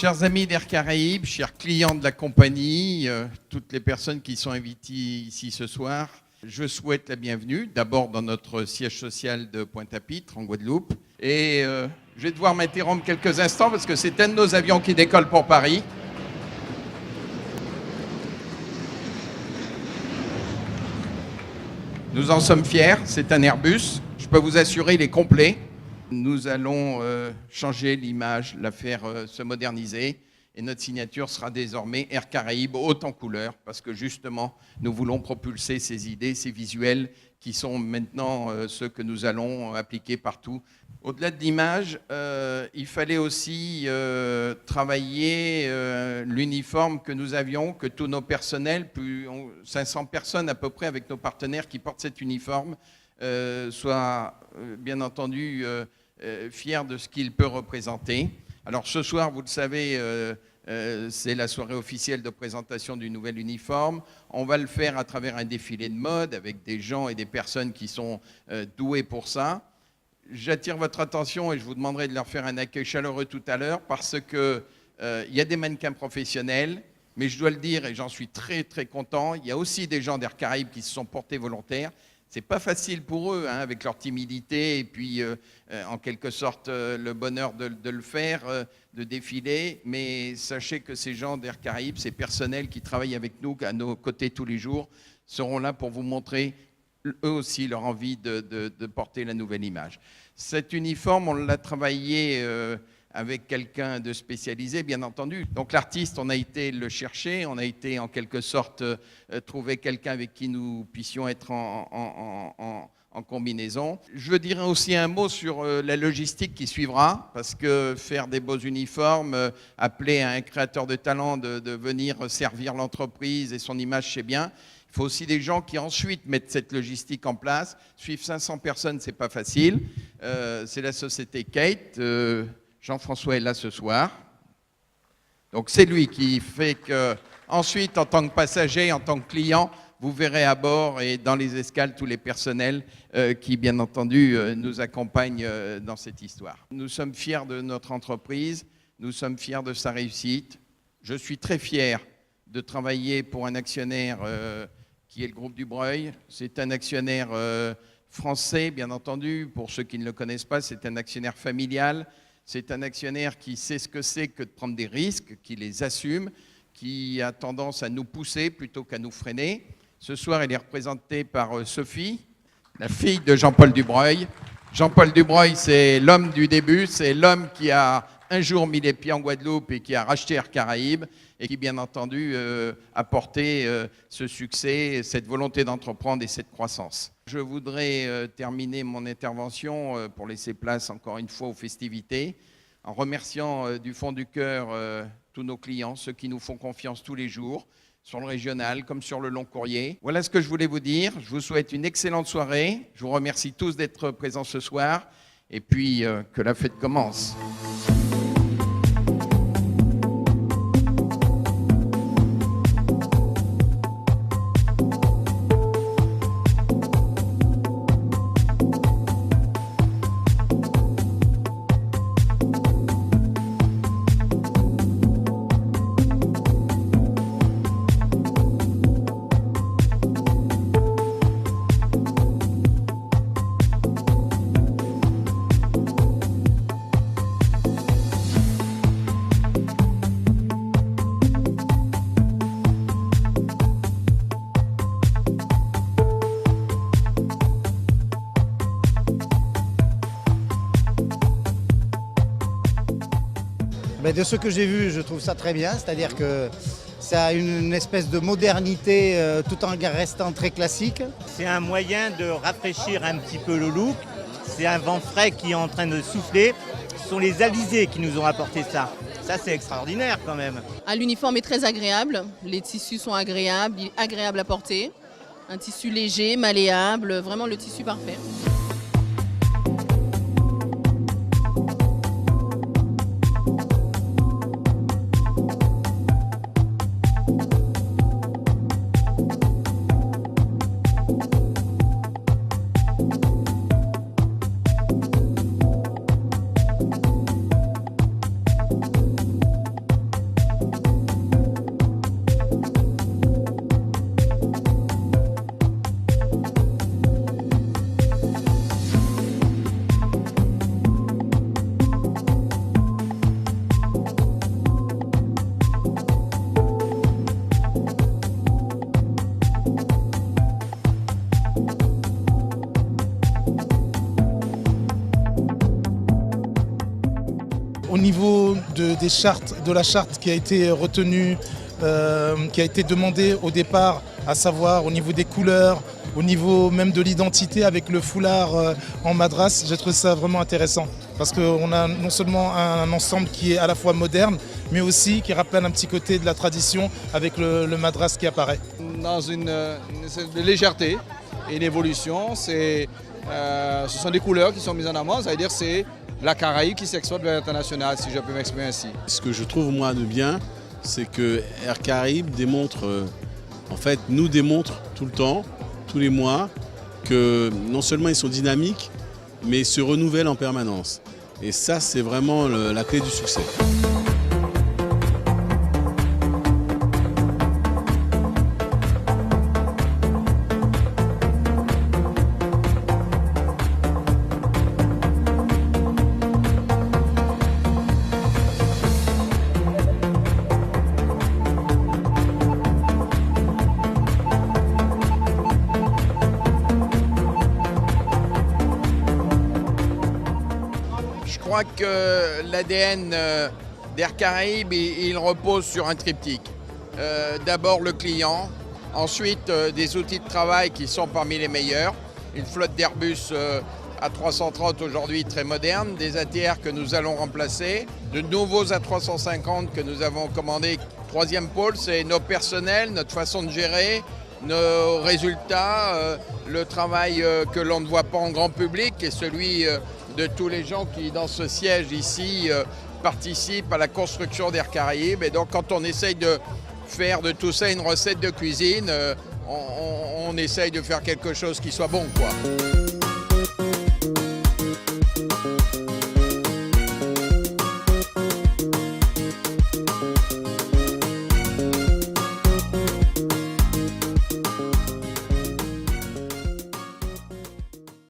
Chers amis d'Air Caraïbes, chers clients de la compagnie, toutes les personnes qui sont invitées ici ce soir, je souhaite la bienvenue, d'abord dans notre siège social de Pointe-à-Pitre, en Guadeloupe. Et je vais devoir m'interrompre quelques instants parce que c'est un de nos avions qui décolle pour Paris. Nous en sommes fiers, c'est un Airbus. Je peux vous assurer, il est complet. Nous allons changer l'image, la faire se moderniser. Et notre signature sera désormais Air Caraïbes haute en couleur, parce que justement, nous voulons propulser ces idées, ces visuels qui sont maintenant ceux que nous allons appliquer partout. Au-delà de l'image, il fallait aussi travailler l'uniforme que nous avions, que tous nos personnels, plus 500 personnes à peu près avec nos partenaires qui portent cet uniforme, soient bien entendu fiers de ce qu'il peut représenter. Alors ce soir, vous le savez, c'est la soirée officielle de présentation du nouvel uniforme. On va le faire à travers un défilé de mode avec des gens et des personnes qui sont doués pour ça. J'attire votre attention et je vous demanderai de leur faire un accueil chaleureux tout à l'heure parce que il y a des mannequins professionnels, mais je dois le dire et j'en suis très très content, il y a aussi des gens d'Air Caraïbes qui se sont portés volontaires. C'est pas facile pour eux, hein, avec leur timidité et puis en quelque sorte le bonheur de le faire, de défiler. Mais sachez que ces gens d'Air Caraïbes, ces personnels qui travaillent avec nous, à nos côtés tous les jours, seront là pour vous montrer eux aussi leur envie de porter la nouvelle image. Cet uniforme, on l'a travaillé avec quelqu'un de spécialisé, bien entendu. Donc l'artiste, on a été le chercher, on a été en quelque sorte trouver quelqu'un avec qui nous puissions être en combinaison. Je dirais aussi un mot sur la logistique qui suivra, parce que faire des beaux uniformes, appeler à un créateur de talent de venir servir l'entreprise et son image, c'est bien. Il faut aussi des gens qui ensuite mettent cette logistique en place. Suivre 500 personnes, c'est pas facile. C'est la société Kate. Jean-François est là ce soir. Donc c'est lui qui fait que, ensuite, en tant que passager, en tant que client, vous verrez à bord et dans les escales tous les personnels qui, bien entendu, nous accompagnent dans cette histoire. Nous sommes fiers de notre entreprise, nous sommes fiers de sa réussite. Je suis très fier de travailler pour un actionnaire qui est le groupe Dubreuil. C'est un actionnaire français, bien entendu. Pour ceux qui ne le connaissent pas, c'est un actionnaire familial. C'est un actionnaire qui sait ce que c'est que de prendre des risques, qui les assume, qui a tendance à nous pousser plutôt qu'à nous freiner. Ce soir, elle est représentée par Sophie, la fille de Jean-Paul Dubreuil. Jean-Paul Dubreuil, c'est l'homme du début, c'est l'homme qui a un jour mis les pieds en Guadeloupe et qui a racheté Air Caraïbes et qui, bien entendu, a porté ce succès, cette volonté d'entreprendre et cette croissance. Je voudrais terminer mon intervention pour laisser place, encore une fois, aux festivités, en remerciant du fond du cœur tous nos clients, ceux qui nous font confiance tous les jours, sur le régional comme sur le long courrier. Voilà ce que je voulais vous dire. Je vous souhaite une excellente soirée. Je vous remercie tous d'être présents ce soir et puis que la fête commence. De ce que j'ai vu, je trouve ça très bien, c'est-à-dire que ça a une espèce de modernité tout en restant très classique. C'est un moyen de rafraîchir un petit peu le look, c'est un vent frais qui est en train de souffler. Ce sont les alizés qui nous ont apporté ça. Ça, c'est extraordinaire quand même. L'uniforme est très agréable, les tissus sont agréables, agréables à porter. Un tissu léger, malléable, vraiment le tissu parfait. de la charte qui a été retenue, qui a été demandée au départ, à savoir au niveau des couleurs, au niveau même de l'identité avec le foulard en madras. J'ai trouvé ça vraiment intéressant parce qu'on a non seulement un ensemble qui est à la fois moderne, mais aussi qui rappelle un petit côté de la tradition avec le madras qui apparaît. Dans une légèreté et une évolution, ce sont des couleurs qui sont mises en avant, ça veut dire que c'est la Caraïbe qui s'exporte vers l'international, si je peux m'exprimer ainsi. Ce que je trouve moi de bien, c'est que Air Caraïbes nous démontre tout le temps, tous les mois, que non seulement ils sont dynamiques, mais ils se renouvellent en permanence. Et ça, c'est vraiment la clé du succès. Je crois que l'ADN d'Air Caraïbes, il repose sur un triptyque. D'abord le client, ensuite des outils de travail qui sont parmi les meilleurs, une flotte d'Airbus A330 aujourd'hui très moderne, des ATR que nous allons remplacer, de nouveaux A350 que nous avons commandés. Troisième pôle, c'est nos personnels, notre façon de gérer, nos résultats, le travail que l'on ne voit pas en grand public et celui de tous les gens qui, dans ce siège ici, participent à la construction d'Air Caraïbes. Et donc, quand on essaye de faire de tout ça une recette de cuisine, on essaye de faire quelque chose qui soit bon, quoi.